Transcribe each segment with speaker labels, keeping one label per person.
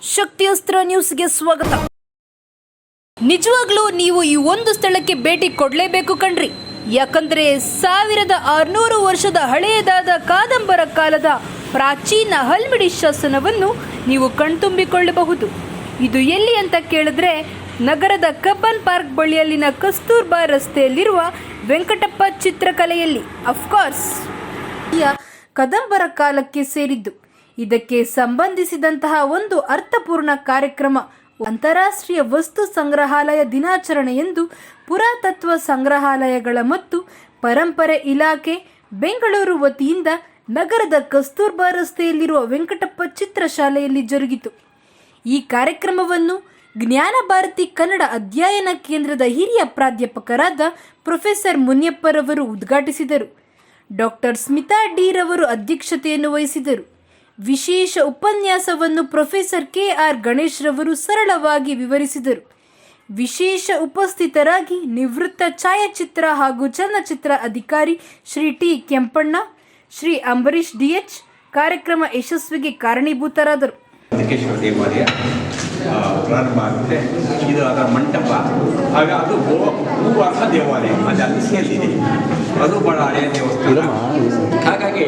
Speaker 1: ಶಕ್ತಿಯಸ್ತ್ರ ನ್ಯೂಸ್ಗೆ ಸ್ವಾಗತ. ನಿಜವಾಗ್ಲೂ ನೀವು ಈ ಒಂದು ಸ್ಥಳಕ್ಕೆ ಭೇಟಿ ಕೊಡಲೇಬೇಕು ಕಣ್ರಿ. ಯಾಕಂದ್ರೆ 1600 ವರ್ಷದ ಹಳೆಯದಾದ ಕಾದಂಬರ ಕಾಲದ ಪ್ರಾಚೀನ ಹಲ್ಮಿಡಿ ಶಾಸನವನ್ನು ನೀವು ಕಣ್ತುಂಬಿಕೊಳ್ಳಬಹುದು. ಇದು ಎಲ್ಲಿ ಅಂತ ಕೇಳಿದ್ರೆ ನಗರದ ಕಬ್ಬನ್ ಪಾರ್ಕ್ ಬಳಿಯಲ್ಲಿನ ಕಸ್ತೂರ್ಬಾ ರಸ್ತೆಯಲ್ಲಿರುವ ವೆಂಕಟಪ್ಪ ಚಿತ್ರಕಲೆಯಲ್ಲಿ. ಅಫ್ಕೋರ್ಸ್ ಕಾದಂಬರ ಕಾಲಕ್ಕೆ ಸೇರಿದ್ದು. ಇದಕ್ಕೆ ಸಂಬಂಧಿಸಿದಂತಹ ಒಂದು ಅರ್ಥಪೂರ್ಣ ಕಾರ್ಯಕ್ರಮ ಅಂತಾರಾಷ್ಟ್ರೀಯ ವಸ್ತು ಸಂಗ್ರಹಾಲಯ ದಿನಾಚರಣೆ ಎಂದು ಪುರಾತತ್ವ ಸಂಗ್ರಹಾಲಯಗಳ ಮತ್ತು ಪರಂಪರೆ ಇಲಾಖೆ ಬೆಂಗಳೂರು ವತಿಯಿಂದ ನಗರದ ಕಸ್ತೂರ್ಬಾ ರಸ್ತೆಯಲ್ಲಿರುವ ವೆಂಕಟಪ್ಪ ಚಿತ್ರಶಾಲೆಯಲ್ಲಿ ಜರುಗಿತು. ಈ ಕಾರ್ಯಕ್ರಮವನ್ನು ಜ್ಞಾನ ಭಾರತಿ ಕನ್ನಡ ಅಧ್ಯಯನ ಕೇಂದ್ರದ ಹಿರಿಯ ಪ್ರಾಧ್ಯಾಪಕರಾದ ಪ್ರೊಫೆಸರ್ ಮುನಿಯಪ್ಪರವರು ಉದ್ಘಾಟಿಸಿದರು. ಡಾಕ್ಟರ್ ಸ್ಮಿತಾ ಡಿ ರವರು ಅಧ್ಯಕ್ಷತೆಯನ್ನು ವಹಿಸಿದರು. ವಿಶೇಷ ಉಪನ್ಯಾಸವನ್ನು ಪ್ರೊಫೆಸರ್ KR ಗಣೇಶ್ ರವರು ಸರಳವಾಗಿ ವಿವರಿಸಿದರು. ವಿಶೇಷ ಉಪಸ್ಥಿತರಾಗಿ ನಿವೃತ್ತ ಛಾಯಾಚಿತ್ರ ಹಾಗೂ ಚಲನಚಿತ್ರ ಅಧಿಕಾರಿ ಶ್ರೀ ಟಿ ಕೆಂಪಣ್ಣ, ಶ್ರೀ ಅಂಬರೀಶ್ DH ಕಾರ್ಯಕ್ರಮ ಯಶಸ್ವಿಗೆ ಕಾರಣೀಭೂತರಾದರು.
Speaker 2: ದೇವಾಲಯ ಪ್ರಾರಂಭ ಆಗುತ್ತೆ. ಇದು ಅದರ ಮಂಟಪ. ಆಗ ಅದು ಭೂವಾಸ ದೇವಾಲಯ, ಅದು ಅಲ್ಲಿದೆ. ಅದು ಬಹಳ ಹಳೆಯ ದೇವಸ್ಥಾನ. ಹಾಗಾಗಿ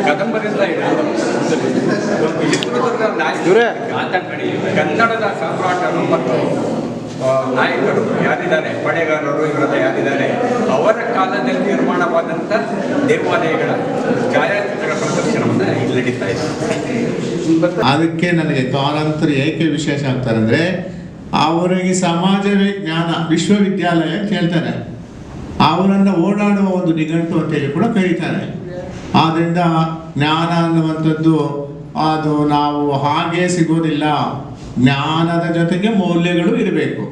Speaker 2: ಕಾದಂಬರಿಯಿಂದ ಕನ್ನಡದ ಸಾಮ್ರಾಟರು ಮತ್ತು ನಾಯಕರು ಯಾರಿದ್ದಾರೆ, ಪಡೆಗಾರರು ಇವರೆಲ್ಲ ಯಾರಿದ್ದಾರೆ, ಅವರ ಕಾಲದಲ್ಲಿ ನಿರ್ಮಾಣವಾದಂಥ ದೇವಾಲಯಗಳ ಛಾಯಾಚಿತ್ರ ಪ್ರದರ್ಶನವನ್ನು ಇಲ್ಲಿ ನಡೀತಾ ಇದೆ.
Speaker 3: ಅದಕ್ಕೆ ನನಗೆ ಕಾರಂತರು ಏಕೆ ವಿಶೇಷ ಆಗ್ತಾರೆ ಅಂದರೆ, ಅವರಿಗೆ ಸಮಾಜವೇ ಜ್ಞಾನ ವಿಶ್ವವಿದ್ಯಾಲಯ ಕೇಳ್ತಾರೆ. ಅವರನ್ನು ಓಡಾಡುವ ಒಂದು ನಿಘಂಟು ಅಂತೇಳಿ ಕೂಡ ಕರೀತಾರೆ. ಆದ್ದರಿಂದ ಜ್ಞಾನ ಅನ್ನುವಂಥದ್ದು ಅದು ನಾವು ಹಾಗೆ ಸಿಗೋದಿಲ್ಲ. ಜ್ಞಾನದ ಜೊತೆಗೆ ಮೌಲ್ಯಗಳು ಇರಬೇಕು.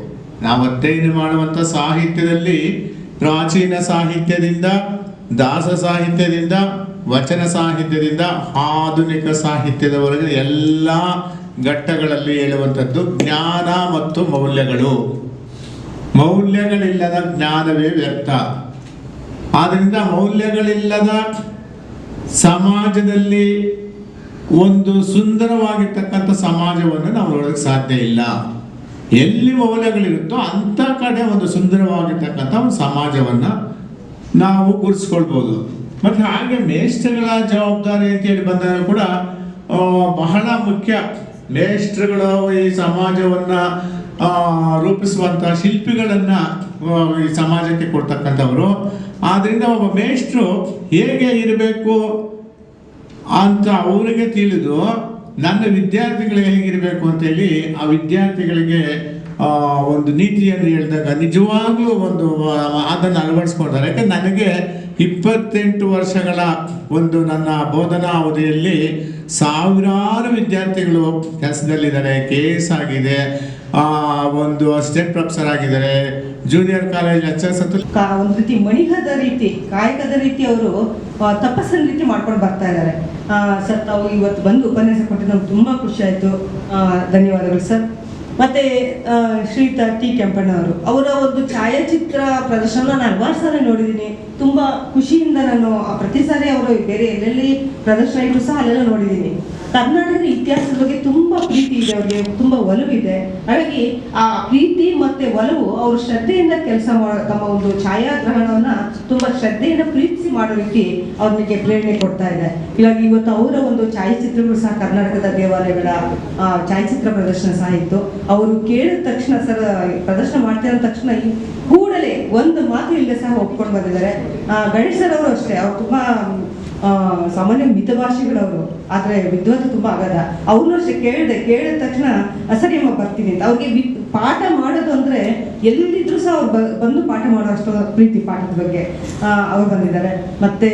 Speaker 3: ನಾವು ಅಧ್ಯಯನ ಮಾಡುವಂಥ ಸಾಹಿತ್ಯದಲ್ಲಿ ಪ್ರಾಚೀನ ಸಾಹಿತ್ಯದಿಂದ, ದಾಸ ಸಾಹಿತ್ಯದಿಂದ, ವಚನ ಸಾಹಿತ್ಯದಿಂದ ಆಧುನಿಕ ಸಾಹಿತ್ಯದವರೆಗೆ ಎಲ್ಲ ಘಟ್ಟಗಳಲ್ಲಿ ಹೇಳುವಂಥದ್ದು ಜ್ಞಾನ ಮತ್ತು ಮೌಲ್ಯಗಳು. ಮೌಲ್ಯಗಳಿಲ್ಲದ ಜ್ಞಾನವೇ ವ್ಯರ್ಥ. ಆದ್ದರಿಂದ ಮೌಲ್ಯಗಳಿಲ್ಲದ ಸಮಾಜದಲ್ಲಿ ಒಂದು ಸುಂದರವಾಗಿರ್ತಕ್ಕಂಥ ಸಮಾಜವನ್ನು ನಾವು ನೋಡೋದಕ್ಕೆ ಸಾಧ್ಯ ಇಲ್ಲ. ಎಲ್ಲಿ ಮೌಲ್ಯಗಳಿರುತ್ತೋ ಅಂಥ ಕಡೆ ಒಂದು ಸುಂದರವಾಗಿರ್ತಕ್ಕಂಥ ಒಂದು ಸಮಾಜವನ್ನು ನಾವು ಗುರುತಿಸ್ಕೊಳ್ಬೋದು. ಮತ್ತು ಹಾಗೆ ಮೇಷ್ಟ್ರುಗಳ ಜವಾಬ್ದಾರಿ ಅಂತೇಳಿ ಬಂದಾಗ ಕೂಡ ಬಹಳ ಮುಖ್ಯ. ಮೇಷ್ಟ್ರುಗಳು ಈ ಸಮಾಜವನ್ನು ರೂಪಿಸುವಂಥ ಶಿಲ್ಪಿಗಳನ್ನು ಈ ಸಮಾಜಕ್ಕೆ ಕೊಡ್ತಕ್ಕಂಥವರು. ಆದ್ದರಿಂದ ಒಬ್ಬ ಮೇಷ್ಟ್ರು ಹೇಗೆ ಇರಬೇಕು ಅಂತ ಅವರಿಗೆ ತಿಳಿದು ನನ್ನ ವಿದ್ಯಾರ್ಥಿಗಳಿಗೆ ಹೇಗಿರಬೇಕು ಅಂತೇಳಿ ಆ ವಿದ್ಯಾರ್ಥಿಗಳಿಗೆ ಒಂದು ನೀತಿಯನ್ನು ಹೇಳಿದಾಗ ನಿಜವಾಗ್ಲೂ ಒಂದು ಅದನ್ನು ಅಳವಡಿಸ್ಕೊಳ್ತಾರೆ. ಯಾಕಂದ್ರೆ ನನಗೆ 28 ವರ್ಷಗಳ ಒಂದು ನನ್ನ ಬೋಧನಾ ಅವಧಿಯಲ್ಲಿ ಸಾವಿರಾರು ವಿದ್ಯಾರ್ಥಿಗಳು ಕೆಲಸದಲ್ಲಿದ್ದಾರೆ. KS ಆಗಿದೆ, ಒಂದು ಅಸಿಸ್ಟೆಂಟ್ ಪ್ರೊಫೆಸರ್ ಆಗಿದ್ದಾರೆ, ಜೂನಿಯರ್ ಕಾಲೇಜ್ ಲೆಕ್ಚರ್ಸ್ ಅಂತ
Speaker 4: ಒಂದು ರೀತಿ ಮಣಿಹದ ರೀತಿ, ಕಾಯಕದ ರೀತಿ ಅವರು ತಪಸ್ಸಿನ ರೀತಿ ಮಾಡ್ಕೊಂಡು ಬರ್ತಾ ಇದ್ದಾರೆ. ಸರ್, ತಾವು ಇವತ್ತು ಬಂದು ಉಪನ್ಯಾಸ ಕೊಟ್ಟು ನಮ್ಗೆ ತುಂಬ ಖುಷಿ ಆಯಿತು. ಧನ್ಯವಾದಗಳು ಸರ್. ಮತ್ತು ಶ್ರೀಯುತ ಟಿ ಕೆಂಪಣ್ಣ ಅವರ ಒಂದು ಛಾಯಾಚಿತ್ರ ಪ್ರದರ್ಶನ ನಾನು ಹಲವಾರು ಸಾರಿ ನೋಡಿದ್ದೀನಿ. ತುಂಬ ಖುಷಿಯಿಂದ ನಾನು ಪ್ರತಿ ಸಾರಿ ಅವರು ಬೇರೆ ಎಲ್ಲೆಲ್ಲಿ ಪ್ರದರ್ಶನ ಇಟ್ಟು ಸಹ ಅಲ್ಲೆಲ್ಲ ನೋಡಿದ್ದೀನಿ. ಕರ್ನಾಟಕದ ಇತಿಹಾಸದ ಬಗ್ಗೆ ತುಂಬ ಪ್ರೀತಿ ಇದೆ, ಅವರಿಗೆ ತುಂಬ ಒಲವಿದೆ. ಹಾಗಾಗಿ ಆ ಪ್ರೀತಿ ಮತ್ತು ಒಲವು ಅವರು ಶ್ರದ್ಧೆಯಿಂದ ಕೆಲಸ ತಮ್ಮ ಒಂದು ಛಾಯಾಗ್ರಹಣವನ್ನು ತುಂಬ ಶ್ರದ್ಧೆಯಿಂದ ಪ್ರೀತಿಸಿ ಮಾಡೋ ರೀತಿ ಅವ್ರಿಗೆ ಪ್ರೇರಣೆ ಕೊಡ್ತಾ ಇದೆ. ಇವಾಗ ಇವತ್ತು ಅವರ ಒಂದು ಛಾಯಾಚಿತ್ರಗಳು ಸಹ ಕರ್ನಾಟಕದ ದೇವಾಲಯಗಳ ಛಾಯಾಚಿತ್ರ ಪ್ರದರ್ಶನ ಸಹ ಇತ್ತು. ಅವರು ಕೇಳಿದ ತಕ್ಷಣ ಸರ್ ಪ್ರದರ್ಶನ ಮಾಡ್ತಿರೋ ತಕ್ಷಣ ಕೂಡಲೇ ಒಂದು ಮಾತು ಇಲ್ಲದೆ ಸಹ ಒಪ್ಕೊಂಡು ಬಂದಿದ್ದಾರೆ. ಗಣೇಶ್ ಸರ್ ಅವರು ಅಷ್ಟೇ, ಅವ್ರು ತುಂಬ ಸಾಮಾನ್ಯ ಮಿತಭಾಷಿಗಳವರು, ಆದರೆ ವಿದ್ವತ್ತು ತುಂಬ ಆಗದ. ಅವ್ರನ್ನೂ ಅಷ್ಟೇ ಕೇಳಿದ ತಕ್ಷಣ ಸರಿ ಅಮ್ಮ ಬರ್ತೀನಿ ಅಂತ. ಅವ್ರಿಗೆ ಪಾಠ ಮಾಡೋದು ಅಂದರೆ ಎಲ್ಲಿದ್ರೂ ಸಹ ಅವ್ರು ಬಂದು ಪಾಠ ಮಾಡೋ ಅಷ್ಟು ಪ್ರೀತಿ ಪಾಠದ ಬಗ್ಗೆ ಅವ್ರು ಬಂದಿದ್ದಾರೆ. ಮತ್ತು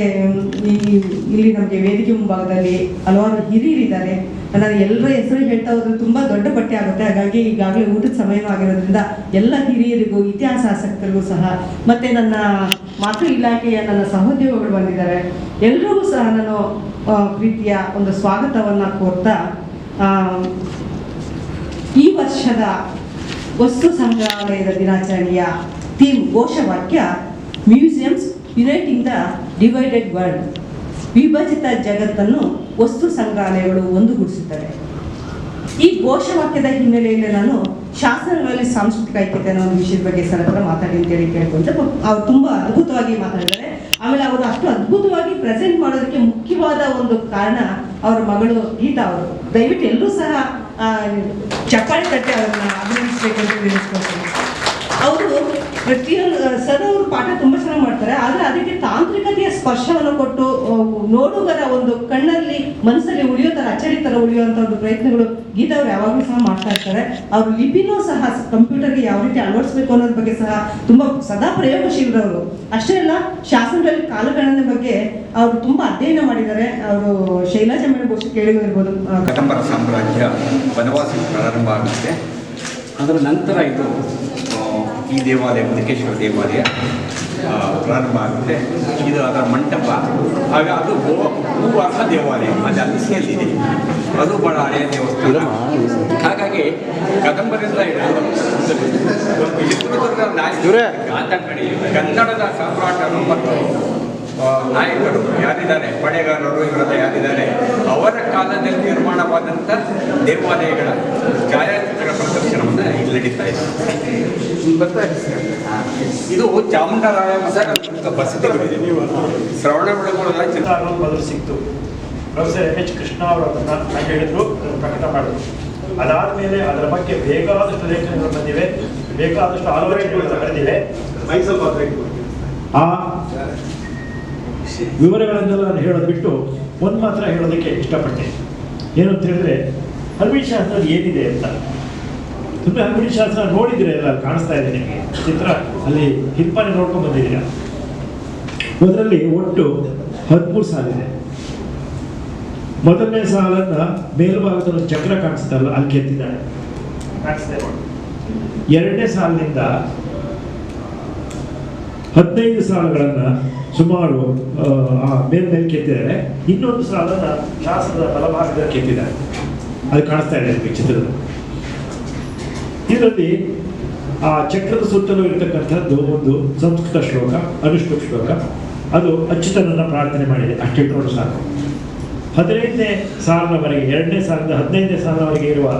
Speaker 4: ಇಲ್ಲಿ ನಮಗೆ ವೇದಿಕೆ ಮುಂಭಾಗದಲ್ಲಿ ಹಲವಾರು ಹಿರಿಯರಿದ್ದಾರೆ. ನಾನು ಎಲ್ಲರ ಹೆಸರು ಹೇಳ್ತಾ ಹೋದ್ರೆ ತುಂಬ ದೊಡ್ಡ ಪಟ್ಟಿ ಆಗುತ್ತೆ. ಹಾಗಾಗಿ ಈಗಾಗಲೇ ಊಟದ ಸಮಯವೂ ಆಗಿರೋದ್ರಿಂದ ಎಲ್ಲ ಹಿರಿಯರಿಗೂ, ಇತಿಹಾಸ ಆಸಕ್ತರಿಗೂ ಸಹ, ಮತ್ತು ನನ್ನ ಮಾತೃ ಇಲಾಖೆಯ ನನ್ನ ಸಹೋದ್ಯೋಗಿಗಳು ಬಂದಿದ್ದಾರೆ. ಎಲ್ಲರಿಗೂ ಸಹ ನಾನು ಪ್ರೀತಿಯ ಒಂದು ಸ್ವಾಗತವನ್ನು ಕೋರ್ತಾ, ಈ ವರ್ಷದ ವಸ್ತು ಸಂಗ್ರಹಾಲಯದ ದಿನಾಚರಣೆಯ ಥೀಮ್ ಘೋಷವಾಕ್ಯ museums uniting the divided world. ವಿಭಜಿತ ಜಗತ್ತನ್ನು ವಸ್ತು ಸಂಗ್ರಹಾಲಯಗಳು ಒಂದುಗೂಡಿಸುತ್ತವೆ. ಈ ಘೋಷವಾಕ್ಯದ ಹಿನ್ನೆಲೆಯಲ್ಲಿ ನಾನು ಶಾಸನಗಳಲ್ಲಿ ಸಾಂಸ್ಕೃತಿಕ ಐಕ್ಯತೆ ಅನ್ನೋ ಒಂದು ವಿಷಯದ ಬಗ್ಗೆ ಸರ್ ಹತ್ರ ಮಾತಾಡಿ ಅಂತೇಳಿ ಕೇಳ್ಕೊಂತ ಅವ್ರು ತುಂಬ ಅದ್ಭುತವಾಗಿ ಮಾತಾಡಿದ್ದಾರೆ. ಆಮೇಲೆ ಅವರು ಅಷ್ಟು ಅದ್ಭುತವಾಗಿ ಪ್ರೆಸೆಂಟ್ ಮಾಡೋದಕ್ಕೆ ಮುಖ್ಯವಾದ ಒಂದು ಕಾರಣ ಅವರ ಮಗಳು ಗೀತಾ ಅವರು. ದಯವಿಟ್ಟು ಎಲ್ಲರೂ ಸಹ ಚಪ್ಪಾಳೆ ತಟ್ಟೆ ಅವ್ರನ್ನ ಅಭಿನಂದಿಸಬೇಕು ಅಂತ ತಿಳಿಸ್ಕೊಳ್ತೀನಿ. ಅವರು ಪ್ರತಿಯೊಂದು ಸರ್ ಅವರು ಪಾಠ ತುಂಬ ಚೆನ್ನಾಗಿ ಮಾಡ್ತಾರೆ, ಆದರೆ ಅದಕ್ಕೆ ತಾಂತ್ರಿಕತೆಯ ಸ್ಪರ್ಶವನ್ನು ಕೊಟ್ಟು ನೋಡುಗರ ಒಂದು ಕಣ್ಣಲ್ಲಿ ಮನಸ್ಸಲ್ಲಿ ಉಳಿಯೋ ಥರ ಅಚ್ಚರಿ ಥರ ಉಳಿಯುವಂಥ ಒಂದು ಪ್ರಯತ್ನಗಳು ಗೀತಾ ಅವರು ಯಾವಾಗಲೂ ಸಹ ಮಾಡ್ತಾ ಇರ್ತಾರೆ. ಅವರು ಲಿಪಿನೂ ಸಹ ಕಂಪ್ಯೂಟರ್ಗೆ ಯಾವ ರೀತಿ ಅಳವಡಿಸಬೇಕು ಅನ್ನೋದ್ರ ಬಗ್ಗೆ ಸಹ ತುಂಬ ಸದಾ ಪ್ರಯೋಗಶೀಲರವರು. ಅಷ್ಟೇ ಅಲ್ಲ, ಶಾಸನದಲ್ಲಿ ಕಾಲಗಣನೆ ಬಗ್ಗೆ ಅವರು ತುಂಬ ಅಧ್ಯಯನ ಮಾಡಿದ್ದಾರೆ. ಅವರು ಶೈಲಾಜ ಮೇಡಮ್ ಬಹುಶಃ ಕೇಳಿರ್ಬೋದು.
Speaker 2: ಕದಂಬರ ಸಾಮ್ರಾಜ್ಯ ವನವಾಸ ಪ್ರಾರಂಭ ಆಗುತ್ತೆ. ಅದರ ನಂತರ ಇದು ಈ ದೇವಾಲಯ ಬದುಕೇಶ್ವರ ದೇವಾಲಯ ಪ್ರಾರಂಭ ಆಗುತ್ತೆ. ಇದು ಅದರ ಮಂಟಪ. ಆಗ ಅದು ಭೂವಾಸ ದೇವಾಲಯ, ಅದು ಅಲಿಸಿಯಲ್ಲಿದೆ. ಅದು ಬಹಳ ಹಳೆಯ ದೇವಸ್ಥಾನ. ಹಾಗಾಗಿ ಕದಂಬರಿಂದ ಚಿತ್ರದುರ್ಗದ ಕನ್ನಡದ ಸಾಮ್ರಾಟರು ಮತ್ತು ನಾಯಕರು ಯಾರಿದ್ದಾರೆ, ಪಡೆಗಾರರು ಇವರೆಲ್ಲ ಯಾರಿದ್ದಾರೆ, ಅವರ ಕಾಲದಲ್ಲಿ ನಿರ್ಮಾಣವಾದಂಥ ದೇವಾಲಯಗಳ ಛಾಯಾಚಿತ್ರಗಳ ಪ್ರದರ್ಶನವನ್ನು ಇಲ್ಲಿ ನಡೀತಾ ಇದೆ. ಇದು ಚಾಮುಂಡರಾಯ ಮಠದ ಬಸದಿಗಳಿದೆ. ಶ್ರವಣಬೆಳಗೊಳದ ಚಿತ್ರ
Speaker 5: ಮೊದಲು ಸಿಕ್ತು. ಪ್ರೊಫೆಸರ್ ಎಚ್ ಕೃಷ್ಣ ಅವರು ಅದನ್ನು ಹೇಳಿದ್ರು, ಪ್ರಕಟ ಮಾಡಿದ್ರು. ಅದಾದಮೇಲೆ ಅದರ ಬಗ್ಗೆ ಬೇಕಾದಷ್ಟು ಲೇಖನಗಳು ಬಂದಿವೆ, ಬೇಕಾದಷ್ಟು ಆಲೋಚನೆಗಳು ಬರೆದಿವೆ. ಆ ವಿವರಗಳನ್ನೆಲ್ಲ ನಾನು ಹೇಳೋದು ಬಿಟ್ಟು ಒಂದು ಮಾತ್ರ ಹೇಳೋದಕ್ಕೆ ಇಷ್ಟಪಡ್ತೇನೆ. ಏನು ಅಂತ ಹೇಳಿದ್ರೆ, ಹಲ್ಮಿಡಿ ಶಾಸ್ತ್ರದಲ್ಲಿ ಏನಿದೆ ಅಂತ ಸುಮ್ಮನೆ ಹಲ್ಮಿಡಿ ಶಾಸ್ತ್ರ ನೋಡಿದ್ರೆ ಎಲ್ಲ ಕಾಣಿಸ್ತಾ ಇದೆ ನಿಮಗೆ ಚಿತ್ರ, ಅಲ್ಲಿ ಹಿಂಪಾನೆ ನೋಡ್ಕೊಂಡು ಬಂದಿದ್ದೀರಾ. ಅದರಲ್ಲಿ ಒಟ್ಟು 13 ಸಾಲಿದೆ. ಮೊದಲನೇ ಸಾಲನ್ನ ಮೇಲ್ಭಾಗದ ಚಕ್ರ ಕಾಣಿಸ್ತಲ್ಲ, ಅಲ್ಲಿ ಕೆತ್ತಿದ್ದಾಳೆ, ಕಾಣಿಸ್ತಾ ಇದೆ. ಎರಡನೇ ಸಾಲಿನಿಂದ 15 ಸಾಲುಗಳನ್ನ ಸುಮಾರು ಮೇಲೆ ಕೆತ್ತಿದ್ದಾರೆ. ಇನ್ನೊಂದು ಸಾಲನ್ನ ಶಾಸನದ ಬಲಭಾಗದಲ್ಲಿ ಕೆತ್ತಿದ್ದಾರೆ, ಅದು ಕಾಣಿಸ್ತಾ ಇದೆ ನಿಮಗೆ ಚಿತ್ರದಲ್ಲಿ. ಇದರಲ್ಲಿ ಆ ಚಕ್ರದ ಸುತ್ತಲೂ ಇರತಕ್ಕಂಥದ್ದು ಒಂದು ಸಂಸ್ಕೃತ ಶ್ಲೋಕ, ಅನುಷ್ಠುಪ್ ಶ್ಲೋಕ. ಅದು ಅಚ್ಯುತನನ್ನ ಪ್ರಾರ್ಥನೆ ಮಾಡಿದೆ, ಅಷ್ಟಿಟ್ಟರು ಸಾಕು. 15ನೇ ಸಾಲಿನವರೆಗೆ, ಎರಡನೇ ಸಾಲಿಂದ 15ನೇ ಸಾಲಿನವರೆಗೆ ಇರುವ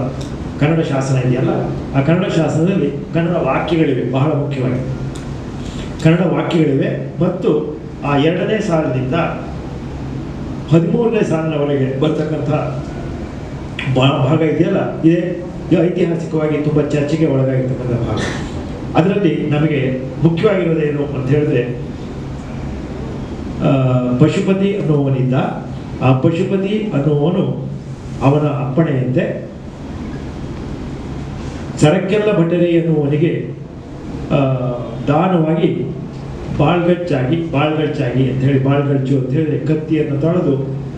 Speaker 5: ಕನ್ನಡ ಶಾಸನ ಇದೆಯಲ್ಲ, ಆ ಕನ್ನಡ ಶಾಸನದಲ್ಲಿ ಕನ್ನಡ ವಾಕ್ಯಗಳಿವೆ, ಬಹಳ ಮುಖ್ಯವಾಗಿ ಕನ್ನಡ ವಾಕ್ಯಗಳಿವೆ. ಮತ್ತು ಆ ಎರಡನೇ ಸಾಲಿನಿಂದ 13ನೇ ಸಾಲಿನವರೆಗೆ ಬರ್ತಕ್ಕಂಥ ಭಾಗ ಇದೆಯಲ್ಲ, ಇದು ಐತಿಹಾಸಿಕವಾಗಿ ತುಂಬ ಚರ್ಚೆಗೆ ಒಳಗಾಗಿರ್ತಕ್ಕಂಥ ಭಾಗ. ಅದರಲ್ಲಿ ನಮಗೆ ಮುಖ್ಯವಾಗಿರೋದೇನು ಅಂತ ಹೇಳಿದ್ರೆ, ಪಶುಪತಿ ಅನ್ನುವನಿದ್ದ. ಆ ಪಶುಪತಿ ಅನ್ನುವನು ಅವನ ಅಪ್ಪಣೆಯಂತೆ ಸರಕ್ಕೆಲ್ಲ ಭಟರಿ ಎನ್ನುವನಿಗೆ ದಾನವಾಗಿ ಬಾಳ್ಗಚ್ಚಾಗಿ ಅಂತ ಹೇಳಿ, ಬಾಳ್ಗಚ್ಚು ಅಂತ ಹೇಳಿ ಕತ್ತಿಯನ್ನು ತೊಳೆದು